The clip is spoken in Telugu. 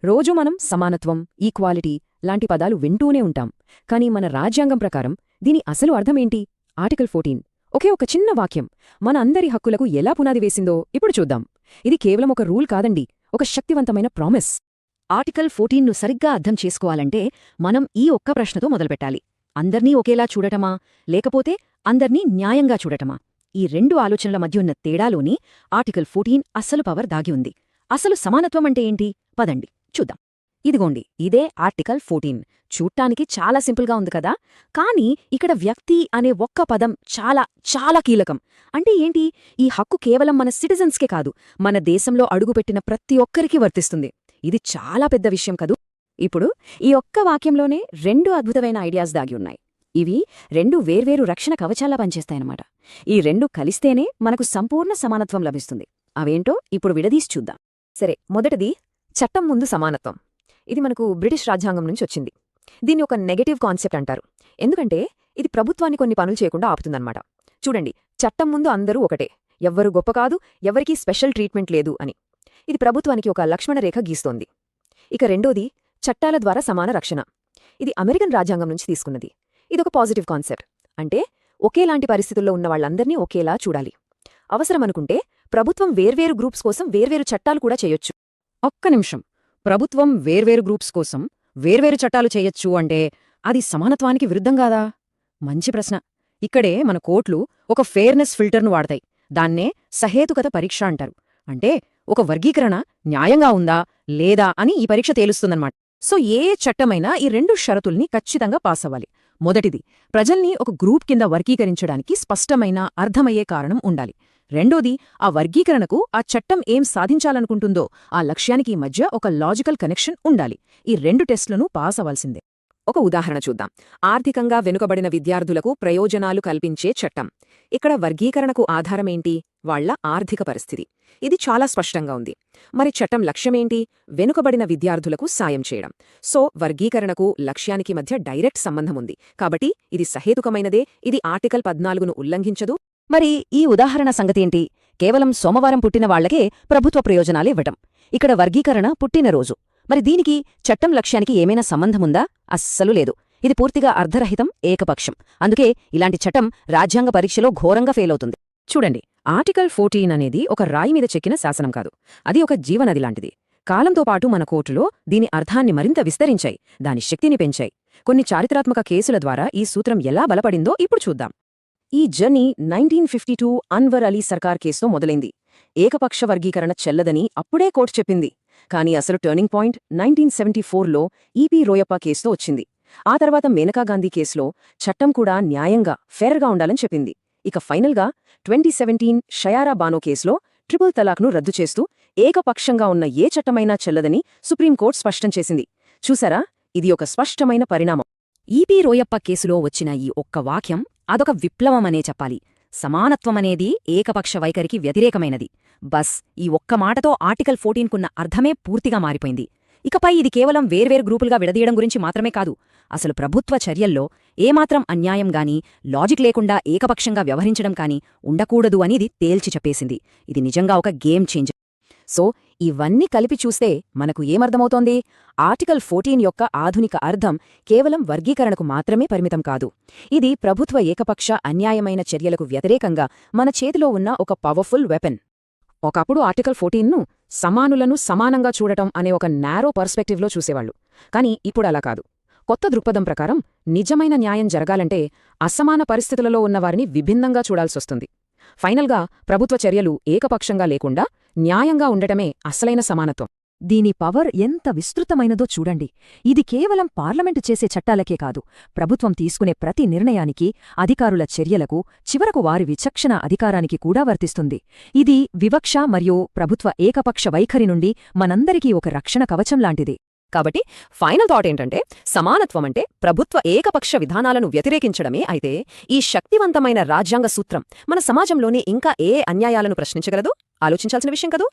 రోజూ మనం సమానత్వం, ఈక్వాలిటీ లాంటి పదాలు వింటూనే ఉంటాం. కానీ మన రాజ్యాంగం ప్రకారం దీని అసలు అర్థమేంటి? ఆర్టికల్ 14 ఒకే ఒక చిన్న వాక్యం మన అందరి హక్కులకు ఎలా పునాది వేసిందో ఇప్పుడు చూద్దాం. ఇది కేవలం ఒక రూల్ కాదండి, ఒక శక్తివంతమైన ప్రామిస్. ఆర్టికల్ 14ను సరిగ్గా అర్థం చేసుకోవాలంటే మనం ఈ ఒక్క ప్రశ్నతో మొదలుపెట్టాలి. అందర్నీ ఒకేలా చూడటమా, లేకపోతే అందర్నీ న్యాయంగా చూడటమా? ఈ రెండు ఆలోచనల మధ్య ఉన్న తేడాలోని ఆర్టికల్ 14 అసలు పవర్ దాగి ఉంది. అసలు సమానత్వం అంటే ఏంటి? పదండి చూద్దాం. ఇదిగోండి, ఇదే ఆర్టికల్ 14. చూడ్డానికి చాలా సింపుల్గా ఉంది కదా, కానీ ఇక్కడ వ్యక్తి అనే ఒక్క పదం చాలా చాలా కీలకం. అంటే ఏంటి? ఈ హక్కు కేవలం మన సిటిజన్స్కే కాదు, మన దేశంలో అడుగుపెట్టిన ప్రతి ఒక్కరికీ వర్తిస్తుంది. ఇది చాలా పెద్ద విషయం కదూ. ఇప్పుడు ఈ ఒక్క వాక్యంలోనే రెండు అద్భుతమైన ఐడియాస్ దాగి ఉన్నాయి. ఇవి రెండు వేర్వేరు రక్షణ కవచాల్లా పనిచేస్తాయన్నమాట. ఈ రెండు కలిస్తేనే మనకు సంపూర్ణ సమానత్వం లభిస్తుంది. అవేంటో ఇప్పుడు విడదీసి చూద్దాం. సరే, మొదటిది చట్టం ముందు సమానత్వం. ఇది మనకు బ్రిటిష్ రాజ్యాంగం నుంచి వచ్చింది. దీన్ని ఒక నెగటివ్ కాన్సెప్ట్ అంటారు, ఎందుకంటే ఇది ప్రభుత్వాన్ని కొన్ని పనులు చేయకుండా ఆపుతుందన్నమాట. చూడండి, చట్టం ముందు అందరూ ఒకటే, ఎవ్వరూ గొప్ప కాదు, ఎవరికీ స్పెషల్ ట్రీట్మెంట్ లేదు అని. ఇది ప్రభుత్వానికి ఒక లక్ష్మణరేఖ గీస్తోంది. ఇక రెండోది చట్టాల ద్వారా సమాన రక్షణ. ఇది అమెరికన్ రాజ్యాంగం నుంచి తీసుకున్నది. ఇదొక పాజిటివ్ కాన్సెప్ట్. అంటే ఒకేలాంటి పరిస్థితుల్లో ఉన్న వాళ్ళందర్నీ ఒకేలా చూడాలి. అవసరమనుకుంటే ప్రభుత్వం వేర్వేరు గ్రూప్స్ కోసం వేర్వేరు చట్టాలు కూడా చేయొచ్చు. ఒక్క నిమిషం, ప్రభుత్వం వేర్వేరు గ్రూప్స్ కోసం వేర్వేరు చట్టాలు చేయొచ్చు అంటే అది సమానత్వానికి విరుద్ధం కాదా? మంచి ప్రశ్న. ఇక్కడే మన కోర్టులు ఒక ఫెయిర్నెస్ ఫిల్టర్ను వాడతాయి. దాన్నే సహేతుకత పరీక్ష అంటారు. అంటే ఒక వర్గీకరణ న్యాయంగా ఉందా లేదా అని ఈ పరీక్ష తేలుస్తుందన్నమాట. సో ఏ చట్టమైనా ఈ రెండు షరతుల్ని ఖచ్చితంగా పాస్ అవ్వాలి. మొదటిది, ప్రజల్ని ఒక గ్రూప్ కింద వర్గీకరించడానికి స్పష్టమైన అర్థమయ్యే కారణం ఉండాలి. రెండోది, ఆ వర్గీకరణకు ఆ చట్టం ఏం సాధించాలనుకుంటుందో ఆ లక్ష్యానికి మధ్య ఒక లాజికల్ కనెక్షన్ ఉండాలి. ఈ రెండు టెస్టులను పాస్ అవ్వాల్సిందే. ఒక ఉదాహరణ చూద్దాం. ఆర్థికంగా వెనుకబడిన విద్యార్థులకు ప్రయోజనాలు కల్పించే చట్టం. ఇక్కడ వర్గీకరణకు ఆధారమేంటి? వాళ్ల ఆర్థిక పరిస్థితి. ఇది చాలా స్పష్టంగా ఉంది. మరి చట్టం లక్ష్యమేంటి? వెనుకబడిన విద్యార్థులకు సాయం చేయడం. సో వర్గీకరణకు లక్ష్యానికి మధ్య డైరెక్ట్ సంబంధముంది. కాబట్టి ఇది సహేతుకమైనదే. ఇది ఆర్టికల్ 14ను ఉల్లంఘించదు. మరి ఈ ఉదాహరణ సంగతేంటి? కేవలం సోమవారం పుట్టిన వాళ్లకే ప్రభుత్వ ప్రయోజనాలు ఇవ్వటం. ఇక్కడ వర్గీకరణ పుట్టినరోజు. మరి దీనికి చట్టం లక్ష్యానికి ఏమైనా సంబంధముందా? అస్సలు లేదు. ఇది పూర్తిగా అర్ధరహితం, ఏకపక్షం. అందుకే ఇలాంటి చట్టం రాజ్యాంగ పరీక్షలో ఘోరంగా ఫెయిలవుతుంది. చూడండి, ఆర్టికల్ 14 అనేది ఒక రాయి మీద చెక్కిన శాసనం కాదు. అది ఒక జీవనది లాంటిది. కాలంతో పాటు మన కోర్టులో దీని అర్థాన్ని మరింత విస్తరించాయి, దాని శక్తిని పెంచాయి. కొన్ని చారిత్రాత్మక కేసుల ద్వారా ఈ సూత్రం ఎలా బలపడిందో ఇప్పుడు చూద్దాం. ఈ జర్నీ 1952 అన్వర్ అలీ సర్కార్ కేసుతో మొదలైంది. ఏకపక్ష వర్గీకరణ చెల్లదని అప్పుడే కోర్టు చెప్పింది. కానీ అసలు టర్నింగ్ పాయింట్ 1974లో ఈపీ రోయప్ప కేసుతో వచ్చింది. ఆ తర్వాత మేనకాగాంధీ కేసులో చట్టం కూడా న్యాయంగా, ఫెయిర్గా ఉండాలని చెప్పింది. ఇక ఫైనల్గా 2017 షయారా బానో కేసులో ట్రిపుల్ తలాక్ను రద్దు చేస్తూ ఏకపక్షంగా ఉన్న ఏ చట్టమైనా చెల్లదని సుప్రీంకోర్టు స్పష్టం చేసింది. చూసారా, ఇది ఒక స్పష్టమైన పరిణామం. ఈపీ రోయప్ప కేసులో వచ్చిన ఈ ఒక్క వాక్యం అదొక విప్లవమనే చెప్పాలి. సమానత్వమనేది ఏకపక్ష వైఖరికి వ్యతిరేకమైనది. బస్ ఈ ఒక్క మాటతో ఆర్టికల్ 14కున్న అర్థమే పూర్తిగా మారిపోయింది. ఇకపై ఇది కేవలం వేర్వేరు గ్రూపులుగా విడదీయడం గురించి మాత్రమే కాదు, అసలు ప్రభుత్వ చర్యల్లో ఏమాత్రం అన్యాయం గానీ, లాజిక్ లేకుండా ఏకపక్షంగా వ్యవహరించడం కానీ ఉండకూడదు అని ఇది తేల్చి చెప్పేసింది. ఇది నిజంగా ఒక గేమ్ చేంజర్. సో ఇవన్నీ కలిపి చూస్తే మనకు ఏమర్థమవుతోంది? ఆర్టికల్ 14 యొక్క ఆధునిక అర్థం కేవలం వర్గీకరణకు మాత్రమే పరిమితం కాదు. ఇది ప్రభుత్వ ఏకపక్ష అన్యాయమైన చర్యలకు వ్యతిరేకంగా మన చేతిలో ఉన్న ఒక పవర్ఫుల్ వెపన్. ఒకప్పుడు ఆర్టికల్ 14ను సమానులను సమానంగా చూడటం అనే ఒక నారో పర్స్పెక్టివ్లో చూసేవాళ్లు. కానీ ఇప్పుడు అలా కాదు. కొత్త దృక్పథం ప్రకారం నిజమైన న్యాయం జరగాలంటే అసమాన పరిస్థితులలో ఉన్నవారిని విభిన్నంగా చూడాల్సొస్తుంది. ఫైనల్గా ప్రభుత్వ చర్యలు ఏకపక్షంగా లేకుండా న్యాయంగా ఉండటమే అసలైన సమానత్వం. దీని పవర్ ఎంత విస్తృతమైనదో చూడండి. ఇది కేవలం పార్లమెంటు చేసే చట్టాలకే కాదు, ప్రభుత్వం తీసుకునే ప్రతి నిర్ణయానికి, అధికారుల చర్యలకు, చివరకు వారి విచక్షణ అధికారానికి కూడా వర్తిస్తుంది. ఇది వివక్ష మరియు ప్రభుత్వ ఏకపక్ష వైఖరి నుండి మనందరికీ ఒక రక్షణ కవచం లాంటిది. కాబట్టి ఫైనల్ థాట్ ఏంటంటే, సమానత్వమంటే ప్రభుత్వ ఏకపక్ష విధానాలను వ్యతిరేకించడమే అయితే, ఈ శక్తివంతమైన రాజ్యాంగ సూత్రం మన సమాజంలోనే ఇంకా ఏ అన్యాయాలను ప్రశ్నించగలదో ఆలోచించాల్సిన విషయం కదూ.